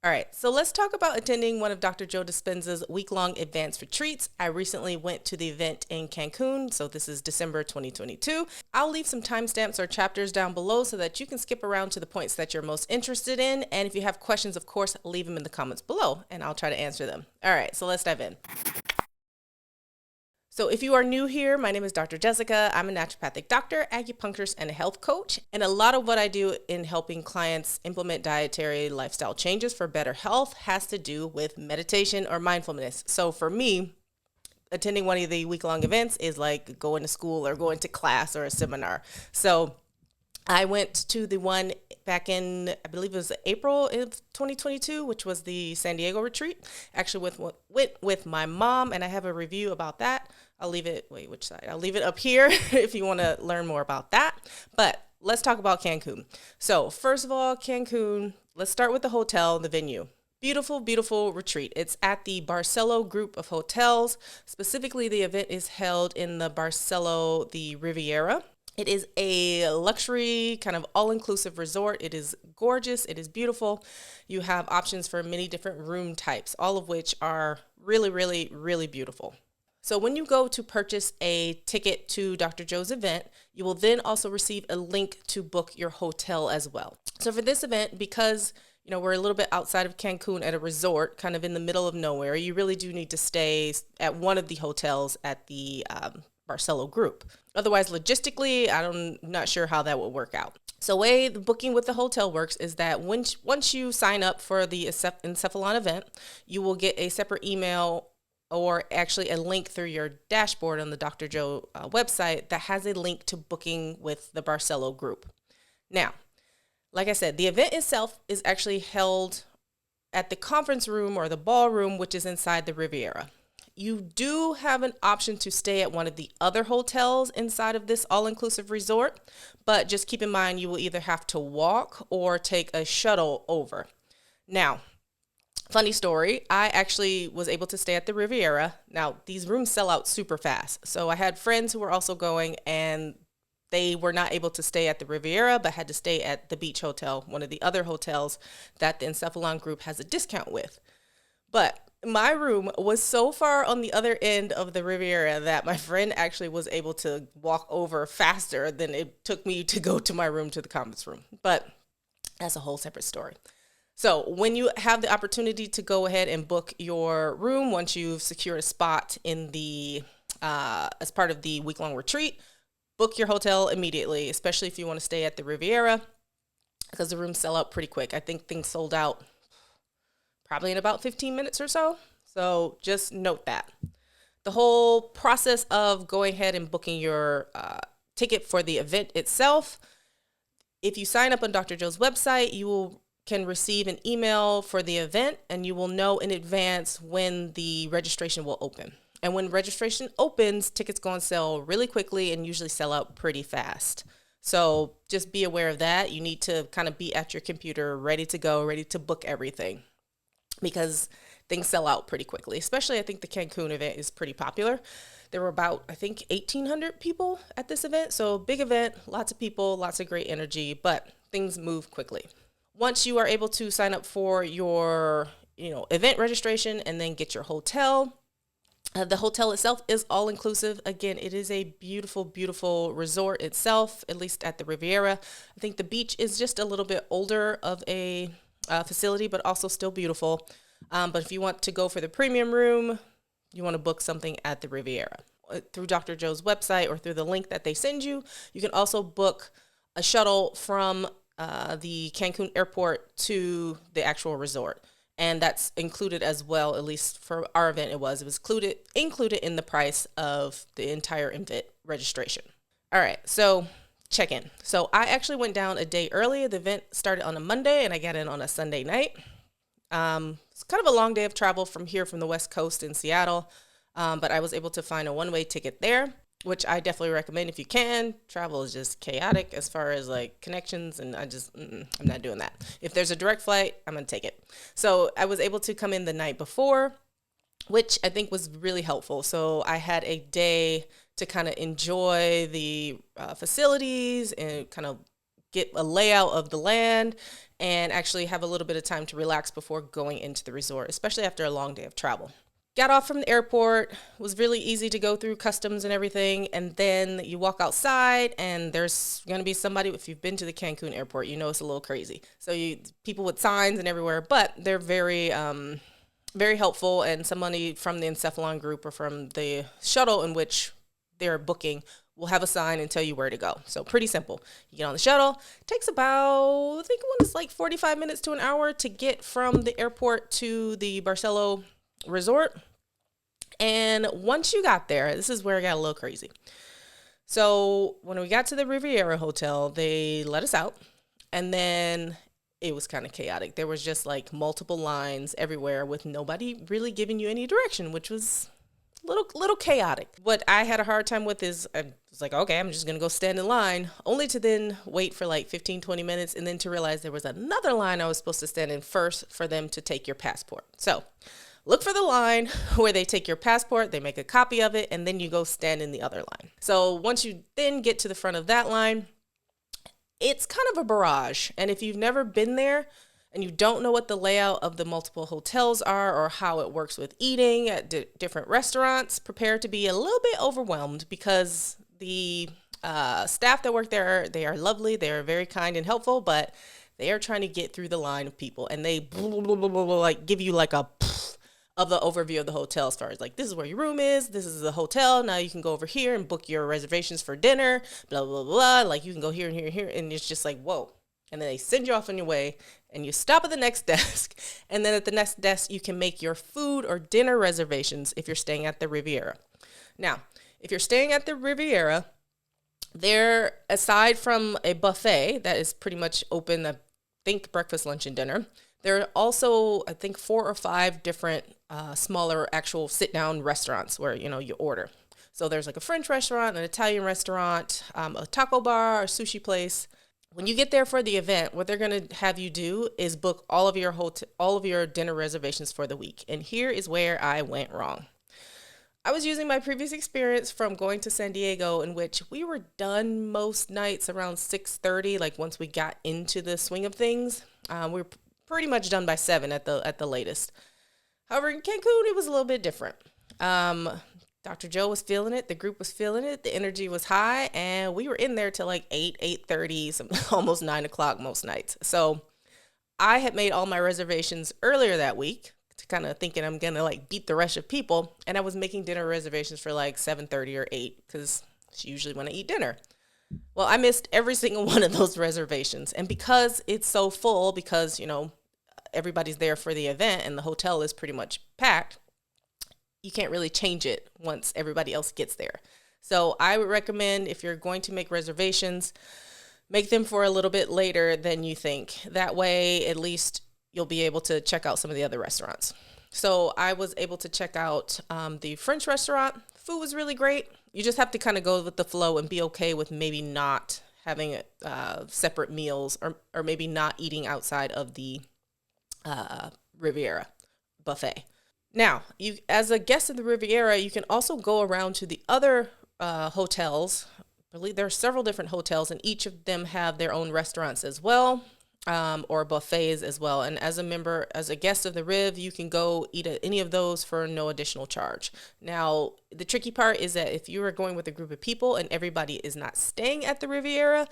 All right, so let's talk about attending one of Dr. Joe Dispenza's week-long advanced retreats. I recently went to the event in Cancun, so this is December 2022. I'll leave some timestamps or chapters down below so that you can skip around to the points that you're most interested in. And if you have questions, of course, leave them in the comments below, and I'll try to answer them. All right, so let's dive in. So if you are new here, my name is Dr. Jessica. I'm a naturopathic doctor, acupuncturist, and a health coach. And a lot of what I do in helping clients implement dietary lifestyle changes for better health has to do with meditation or mindfulness. So for me, attending one of the week-long events is like going to school or going to class or a seminar. So I went to the one back in, I believe it was April of 2022, which was the San Diego retreat, actually with my mom, and I have a review about that. I'll leave it, which side? I'll leave it up here if you want to learn more about that. But let's talk about Cancun. So first of all, Cancun, let's start with the hotel, the venue. Beautiful, beautiful retreat. It's at the Barcelo group of hotels. Specifically, the event is held in the Barcelo, the Riviera. It is a luxury kind of all-inclusive resort. It is gorgeous. It is beautiful. You have options for many different room types, all of which are really, really, really beautiful. So when you go to purchase a ticket to Dr. Joe's event, you will then also receive a link to book your hotel as well. So for this event, because we're a little bit outside of Cancun at a resort, kind of in the middle of nowhere, you really do need to stay at one of the hotels at the Barcelo group. Otherwise, logistically, I'm not sure how that will work out. So the way the booking with the hotel works is that once you sign up for the Encephalon event, you will get a separate email or actually a link through your dashboard on the Dr. Joe website that has a link to booking with the Barcelo group. Now, like I said, the event itself is actually held at the conference room or the ballroom, which is inside the Riviera. You do have an option to stay at one of the other hotels inside of this all-inclusive resort, but just keep in mind you will either have to walk or take a shuttle over. Now, funny story, I actually was able to stay at the Riviera. Now, these rooms sell out super fast. So I had friends who were also going, and they were not able to stay at the Riviera, but had to stay at the Beach Hotel, one of the other hotels that the Encephalon group has a discount with. But my room was so far on the other end of the Riviera that my friend actually was able to walk over faster than it took me to go to my room to the conference room. But that's a whole separate story. So when you have the opportunity to go ahead and book your room, once you've secured a spot in the as part of the week-long retreat, book your hotel immediately, especially if you want to stay at the Riviera, because the rooms sell out pretty quick. I think things sold out probably in about 15 minutes or so. So just note that. The whole process of going ahead and booking your ticket for the event itself, if you sign up on Dr. Joe's website, can receive an email for the event, and you will know in advance when the registration will open. And when registration opens, tickets go on sale really quickly and usually sell out pretty fast. So just be aware of that. You need to kind of be at your computer, ready to go, ready to book everything, because things sell out pretty quickly. Especially, I think the Cancun event is pretty popular. There were about, I think, 1,800 people at this event. So big event, lots of people, lots of great energy, but things move quickly. Once you are able to sign up for your, event registration and then get your hotel, the hotel itself is all inclusive. Again, it is a beautiful, beautiful resort itself, at least at the Riviera. I think the beach is just a little bit older of a facility, but also still beautiful. But if you want to go for the premium room, you want to book something at the Riviera. Through Dr. Joe's website or through the link that they send you, you can also book a shuttle from the Cancun airport to the actual resort. And that's included as well, at least for our event it was included in the price of the entire event registration. All right, so check-in. So I actually went down a day early. The event started on a Monday and I got in on a Sunday night. It's kind of a long day of travel from the West Coast in Seattle, but I was able to find a one-way ticket there, which I definitely recommend if you can. Travel is just chaotic as far as like connections, and I'm not doing that. If there's a direct flight, I'm going to take it. So I was able to come in the night before, which I think was really helpful. So I had a day to kind of enjoy the facilities and kind of get a layout of the land, and actually have a little bit of time to relax before going into the resort, especially after a long day of travel. Got off from the airport, was really easy to go through customs and everything, and then you walk outside and there's going to be somebody. If you've been to the Cancun airport, you know it's a little crazy. So people with signs and everywhere, but they're very very helpful, and somebody from the Encephalon group or from the shuttle in which they're booking will have a sign and tell you where to go. So pretty simple. You get on the shuttle. It takes about, I think it's like 45 minutes to an hour to get from the airport to the Barcelo resort. And once you got there, this is where it got a little crazy. So when we got to the Riviera Hotel, they let us out, and then it was kind of chaotic. There was just like multiple lines everywhere with nobody really giving you any direction, which was little chaotic. What I had a hard time with is I was like, okay, I'm just going to go stand in line, only to then wait for like 15, 20 minutes and then to realize there was another line I was supposed to stand in first for them to take your passport. So look for the line where they take your passport, they make a copy of it, and then you go stand in the other line. So once you then get to the front of that line, it's kind of a barrage. And if you've never been there and you don't know what the layout of the multiple hotels are or how it works with eating at different restaurants, prepare to be a little bit overwhelmed, because the staff that work there, they are lovely. They are very kind and helpful, but they are trying to get through the line of people, and they like give you like a of the overview of the hotel, as far as like, this is where your room is, this is the hotel, now you can go over here and book your reservations for dinner, blah, blah, blah, like you can go here and here and here, and it's just like, whoa. And then they send you off on your way, and you stop at the next desk, and then at the next desk, you can make your food or dinner reservations if you're staying at the Riviera. Now, if you're staying at the Riviera, there, aside from a buffet that is pretty much open, I think breakfast, lunch, and dinner, there are also, I think, 4 or 5 different smaller actual sit-down restaurants where, you order. So there's like a French restaurant, an Italian restaurant, a taco bar, a sushi place. When you get there for the event, what they're going to have you do is book all of your dinner reservations for the week. And here is where I went wrong. I was using my previous experience from going to San Diego, in which we were done most nights around 6:30. Like once we got into the swing of things, we were pretty much done by 7 at the latest. However, in Cancun, it was a little bit different. Dr. Joe was feeling it. The group was feeling it. The energy was high, and we were in there till like 8:30, almost 9 o'clock most nights. So I had made all my reservations earlier that week, to kind of thinking I'm going to like beat the rush of people. And I was making dinner reservations for like 7:30 or 8, because it's usually when I eat dinner. Well, I missed every single one of those reservations. And because it's so full, because, everybody's there for the event and the hotel is pretty much packed, you can't really change it once everybody else gets there. So I would recommend, if you're going to make reservations, make them for a little bit later than you think. That way, at least you'll be able to check out some of the other restaurants. So I was able to check out the French restaurant. Food was really great. You just have to kind of go with the flow and be okay with maybe not having separate meals, or maybe not eating outside of the Riviera buffet. Now, you, as a guest of the Riviera, you can also go around to the other hotels. I believe there are several different hotels, and each of them have their own restaurants as well, or buffets as well. And as a guest of the Riv, you can go eat at any of those for no additional charge. Now, the tricky part is that if you are going with a group of people and everybody is not staying at the Riviera,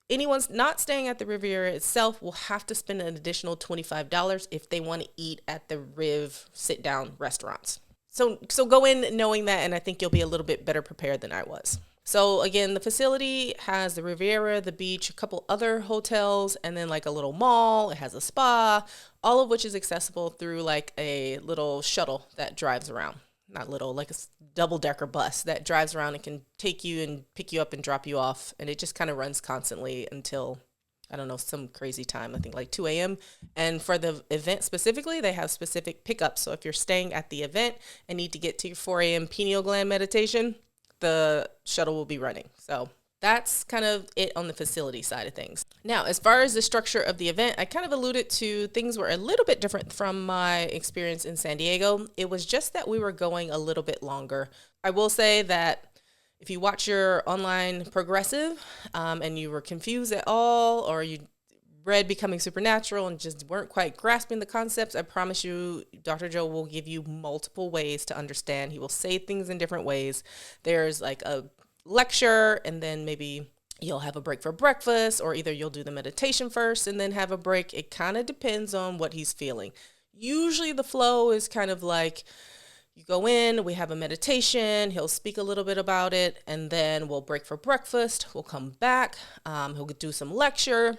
anyone's not staying at the Riviera itself will have to spend an additional $25 if they want to eat at the Riv sit-down restaurants. So go in knowing that, and I think you'll be a little bit better prepared than I was. So again, the facility has the Riviera, the beach, a couple other hotels, and then like a little mall. It has a spa, all of which is accessible through like a little shuttle that drives around. Not little, like a double-decker bus that drives around and can take you and pick you up and drop you off. And it just kind of runs constantly until, I don't know, some crazy time, I think like 2 a.m. And for the event specifically, they have specific pickups. So if you're staying at the event and need to get to your 4 a.m. pineal gland meditation, the shuttle will be running. So that's kind of it on the facility side of things. Now, as far as the structure of the event, I kind of alluded to things were a little bit different from my experience in San Diego. It was just that we were going a little bit longer. I will say that If you watch your online progressive and you were confused at all, or you read Becoming Supernatural and just weren't quite grasping the concepts, I promise you, Dr. Joe will give you multiple ways to understand. He will say things in different ways. There's like a lecture, and then maybe you'll have a break for breakfast, or either you'll do the meditation first and then have a break. It kind of depends on what he's feeling. Usually the flow is kind of like, you go in, we have a meditation, he'll speak a little bit about it, and then we'll break for breakfast. We'll come back, he'll do some lecture.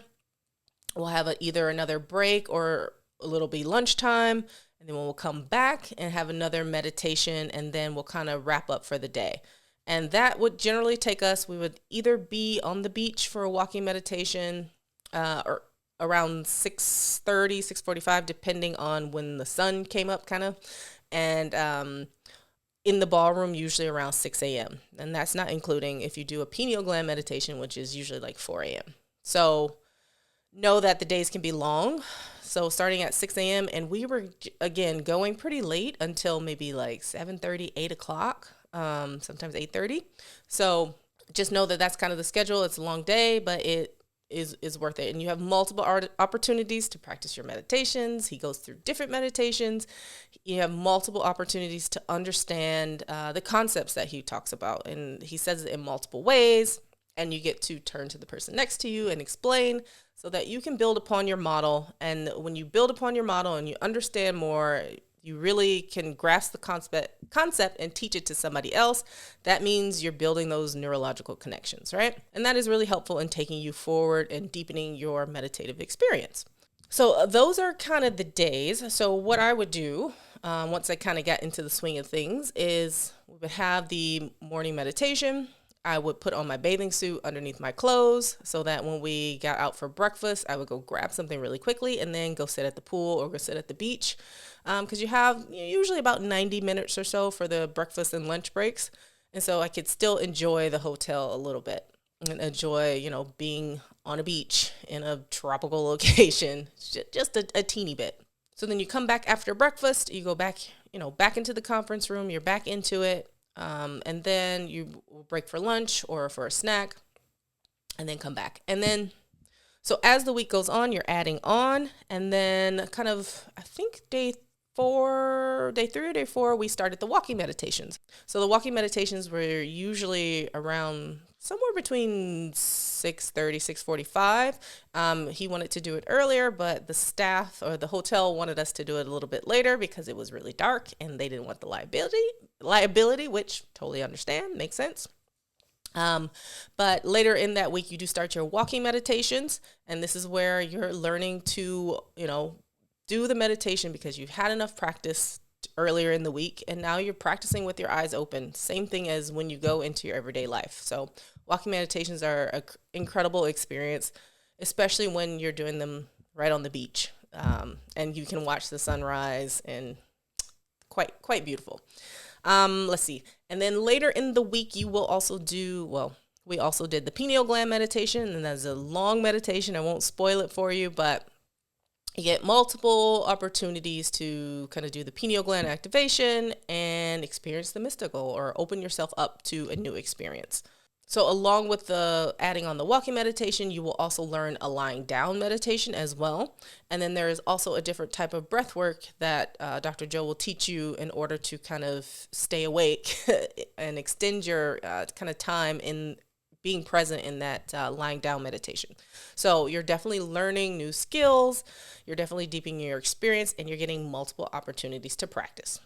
We'll have either another break or it'll be lunchtime, and then we'll come back and have another meditation, and then we'll kind of wrap up for the day. And that would generally take us, we would either be on the beach for a walking meditation or around 6:30, 6:45, depending on when the sun came up kind of, and in the ballroom usually around 6 a.m. And that's not including if you do a pineal gland meditation, which is usually like 4 a.m. So know that the days can be long. So starting at 6 a.m. and we were, again, going pretty late until maybe like 7:30, 8 o'clock, sometimes 8:30. So just know that that's kind of the schedule. It's a long day, but it is worth it. And you have multiple opportunities to practice your meditations. He goes through different meditations. You have multiple opportunities to understand the concepts that he talks about. And he says it in multiple ways. And you get to turn to the person next to you and explain so that you can build upon your model. And when you build upon your model and you understand more, you really can grasp the concept and teach it to somebody else. That means you're building those neurological connections, right? And that is really helpful in taking you forward and deepening your meditative experience. So those are kind of the days. So what I would do once I kind of got into the swing of things is we would have the morning meditation. I would put on my bathing suit underneath my clothes so that when we got out for breakfast, I would go grab something really quickly and then go sit at the pool or go sit at the beach. Because you have usually about 90 minutes or so for the breakfast and lunch breaks. And so I could still enjoy the hotel a little bit and enjoy, being on a beach in a tropical location, just a teeny bit. So then you come back after breakfast, you go back, back into the conference room, you're back into it. And then you will break for lunch or for a snack and then come back. And then, so as the week goes on, you're adding on, and then kind of, I think day 3 or day 4, we started the walking meditations. So the walking meditations were usually around somewhere between 6:30, 6:45. He wanted to do it earlier, but the staff or the hotel wanted us to do it a little bit later because it was really dark and they didn't want the liability, which totally understand, makes sense. But later in that week, you do start your walking meditations, and this is where you're learning to, do the meditation because you've had enough practice earlier in the week, and now you're practicing with your eyes open. Same thing as when you go into your everyday life. So walking meditations are an incredible experience, especially when you're doing them right on the beach, and you can watch the sunrise, and quite beautiful. Let's see. And then later in the week, you will also we also did the pineal gland meditation, and that's a long meditation. I won't spoil it for you, but you get multiple opportunities to kind of do the pineal gland activation and experience the mystical or open yourself up to a new experience. So along with the adding on the walking meditation, you will also learn a lying down meditation as well. And then there is also a different type of breath work that Dr. Joe will teach you in order to kind of stay awake and extend your kind of time in being present in that lying down meditation. So you're definitely learning new skills, you're definitely deepening your experience, and you're getting multiple opportunities to practice.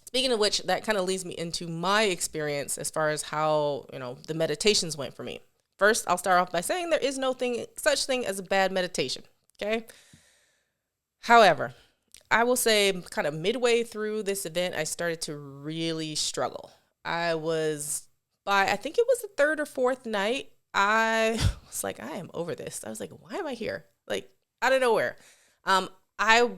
Speaking of which, that kind of leads me into my experience as far as how, the meditations went for me. First, I'll start off by saying there is no such thing as a bad meditation, okay? However, I will say kind of midway through this event, I started to really struggle. I think it was the 3rd or 4th night, I was like, I am over this. I was like, why am I here? Like, out of nowhere. I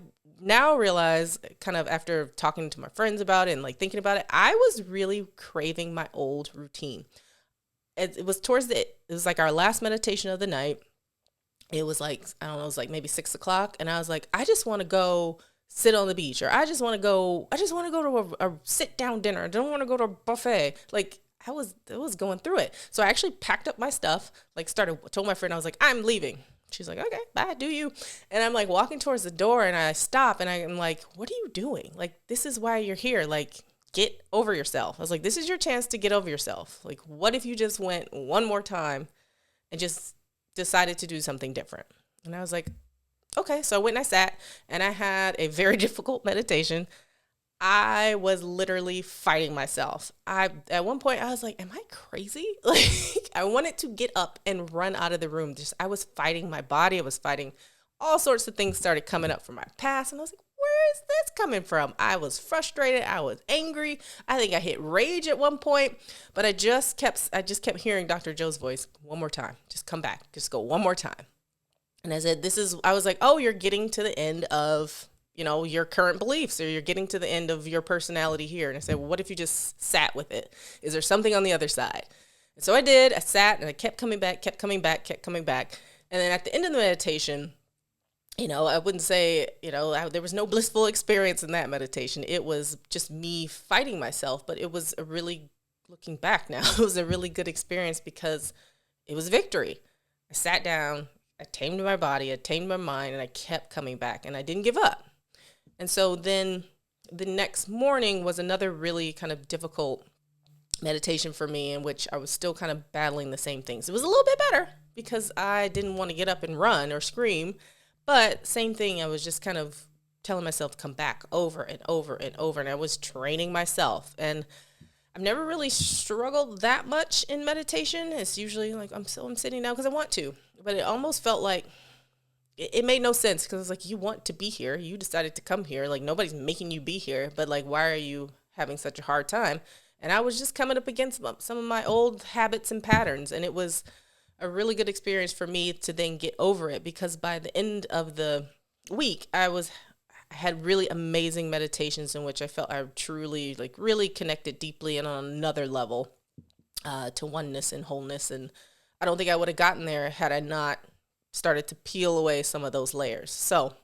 now realize, kind of after talking to my friends about it and like thinking about it, I was really craving my old routine. It was like our last meditation of the night. It was like, I don't know, it was like maybe 6 o'clock. And I was like, I just want to go sit on the beach, or I just want to go to a sit down dinner. I don't want to go to a buffet. Like, I was going through it. So I actually packed up my stuff, like told my friend, I was like, I'm leaving. She's like, okay, bye, do you? And I'm like walking towards the door and I stop and I'm like, what are you doing? Like, this is why you're here. Like, get over yourself. I was like, this is your chance to get over yourself. Like, what if you just went one more time and just decided to do something different? And I was like, okay. So I went and I sat and I had a very difficult meditation. I was literally fighting myself. At one point I was like, am I crazy? Like, I wanted to get up and run out of the room. I was fighting my body. I was fighting all sorts of things started coming up from my past. And I was like, where is this coming from? I was frustrated. I was angry. I think I hit rage at one point, but I just kept hearing Dr. Joe's voice one more time. Just come back. Just go one more time. And I said, I was like, oh, you're getting to the end of, your current beliefs, or you're getting to the end of your personality here. And I said, well, what if you just sat with it? Is there something on the other side? And so I did. I sat and I kept coming back. And then at the end of the meditation, I wouldn't say, there was no blissful experience in that meditation. It was just me fighting myself, but it was looking back now, it was a really good experience because it was victory. I sat down, I tamed my body, I tamed my mind, and I kept coming back and I didn't give up. And so then the next morning was another really kind of difficult meditation for me, in which I was still kind of battling the same things. It was a little bit better because I didn't want to get up and run or scream, but same thing. I was just kind of telling myself to come back over and over and over. And I was training myself. And I've never really struggled that much in meditation. It's usually like I'm sitting down because I want to, but it almost felt like it made no sense, because it's like, you want to be here. You decided to come here. Like, nobody's making you be here, but like, why are you having such a hard time? And I was just coming up against some of my old habits and patterns. And it was a really good experience for me to then get over it, because by the end of the week, I had really amazing meditations in which I felt I truly, like, really connected deeply and on another level to oneness and wholeness. And I don't think I would have gotten there had I not started to peel away some of those layers. So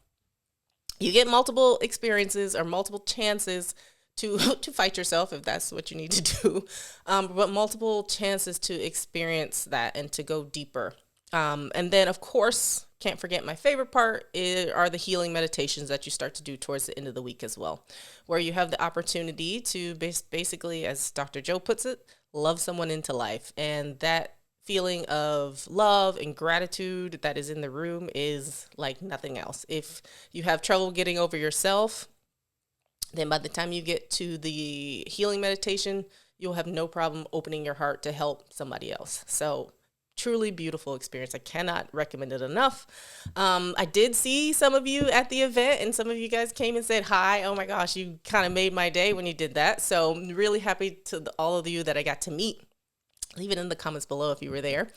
you get multiple experiences or multiple chances to fight yourself, if that's what you need to do, but multiple chances to experience that and to go deeper. And then, of course, can't forget my favorite part are the healing meditations that you start to do towards the end of the week as well, where you have the opportunity to basically, as Dr. Joe puts it, love someone into life. And that feeling of love and gratitude that is in the room is like nothing else. If you have trouble getting over yourself, then by the time you get to the healing meditation, you'll have no problem opening your heart to help somebody else. So truly beautiful experience. I cannot recommend it enough. I did see some of you at the event, and some of you guys came and said hi. Oh my gosh, you kind of made my day when you did that. So I'm really happy to all of you that I got to meet. Leave it in the comments below if you were there.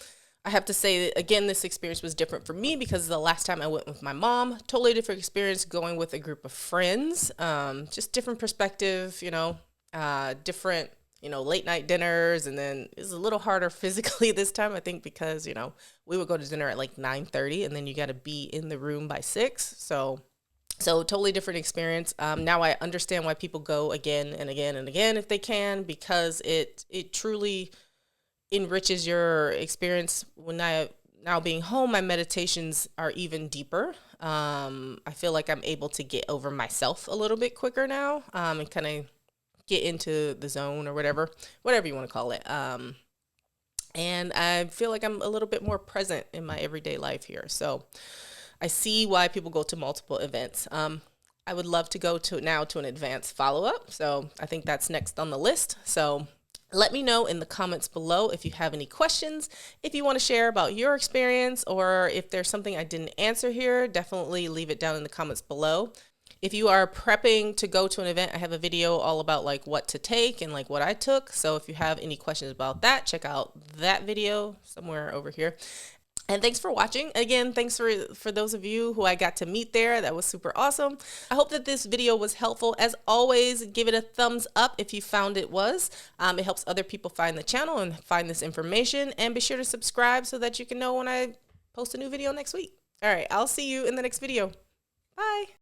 I have to say that, again, this experience was different for me because the last time I went with my mom, totally different experience going with a group of friends, just different perspective, different, late night dinners. And then it was a little harder physically this time, I think, because, we would go to dinner at like 9:30 and then you got to be in the room by 6. So totally different experience. Now I understand why people go again and again and again if they can, because it truly enriches your experience. When now being home, my meditations are even deeper. I feel like I'm able to get over myself a little bit quicker now, and kind of get into the zone or whatever you want to call it. And I feel like I'm a little bit more present in my everyday life here. So I see why people go to multiple events. I would love to go to an advanced follow-up. So I think that's next on the list. So let me know in the comments below if you have any questions, if you want to share about your experience, or if there's something I didn't answer here, definitely leave it down in the comments below. If you are prepping to go to an event, I have a video all about like what to take and like what I took. So if you have any questions about that, check out that video somewhere over here. And thanks for watching. Again, thanks for those of you who I got to meet there. That was super awesome. I hope that this video was helpful. As always, give it a thumbs up if you found it was. It helps other people find the channel and find this information. And be sure to subscribe so that you can know when I post a new video next week. All right, I'll see you in the next video. Bye.